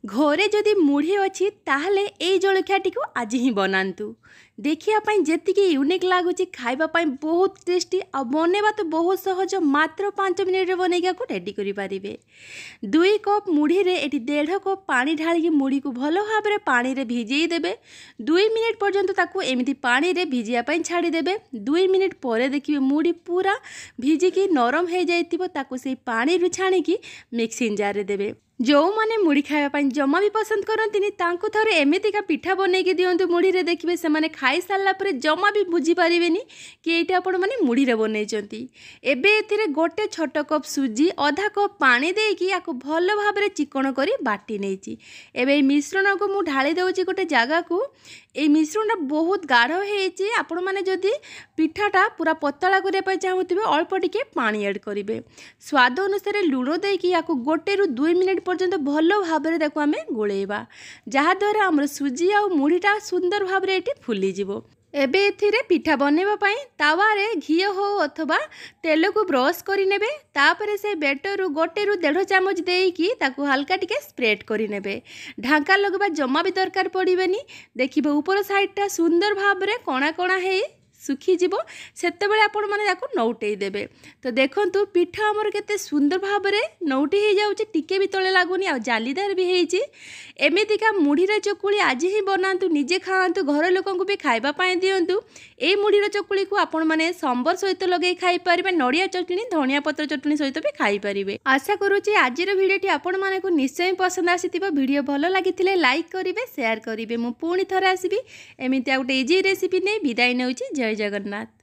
घरे जदि मुढ़ी अच्छी ताहले ए जलखियाटी को आज ही बनातु। देखिया जेतिकी यूनिक लगुच खावाई बहुत टेस्टी आ बनवा तो बहुत सहज मात्र 5 मिनिट बनईका को रेडी करें। 2 कप मुढ़ी रे एटी 1.5 कप पानी ढाली मुढ़ी को भल भाव में पानी रे भिजई देबे। 2 मिनिट पर्यंत ताकू एमिति पानी रे भिजिया छाड़ीदेवे। 2 मिनिट पर देखिए मुढ़ी पूरा भिजिकी नरम हो जाइतिबो ताकू से पानी रु छाणिकी मिक्सिंग जार रे देबे। जो माने मुढ़ी खावाई जमा भी पसंद करती तांको थरे एमितिका पिठा बनईकी दिंतु मुढ़ी रे देखिए से माने खाई सारा पर जमा भी बुझी पारिबेनी कि एटा आपण माने मुढ़ी रे बनईचंती। एबे एथिरे गोटे छोट कप सुजी आधा कप पानी देकी याको भल भाव में चिकन करी बाटी नेची। एबे मिश्रण को मु ढाली दउची गोटे जगह को। ए मिश्रणटा बहुत गाढ़ होइछि। आपण माने जदि पिठाटा पूरा पतला करबा चाहूथिबे अल्प टिके पानी ऐड करिवे। स्वाद अनुसार लूण देकी याको गोटे रु 2 मिनिट पर्यंत भल भाव में ताकू आमे गोलेइबा, जहा द्वारा हमर सुजी आ मुढ़ीटा सुंदर भाव में एटी फुली जिवो। एबे एथिरे पिठा बनैबा पई तावारे घी हो अथवा तेल को ब्रश करि नेबे। तापरे से बेटर रु गोटे रु 1.5 चामच देकी ताकू हल्का टिके स्प्रेड करि नेबे। ढांका लगबा जमा भी दरकार पड़िबेनी। देखिबे ऊपर साइडटा सुंदर भाव में कणा कणा हे सुखीजीव सेतेबेले आपण माने ताकू नौटेई देबे। तो देखंतु पिठा हमर केते सुंदर भाव में नौटी हो जाउची, टिके भी तले लागुनी आ जालीदार भी हेइची। एमितिका मुढ़ीर चकुली आज ही बनातु, निजे खाआंतु, घर लोकंकु भी खाइबा पाए दियंतु। ए मुढ़ीर चकुली को आपण माने सांबर सहित लगे खाई परिबे, नड़िया चटनी धनिया पत्र चटनी सहित भी खाई परिबे। आशा करूची आजिर भिडियोटी आपण माने को निश्चय पसंद आसीथिबो। भिडियो भलो लागिथिले लाइक करिवे, शेयर करिवे। मु पुणी थरे आसीबी एमितिया गोटे इजी रेसिपी नै विदाय नेउची। जय जगन्नाथ।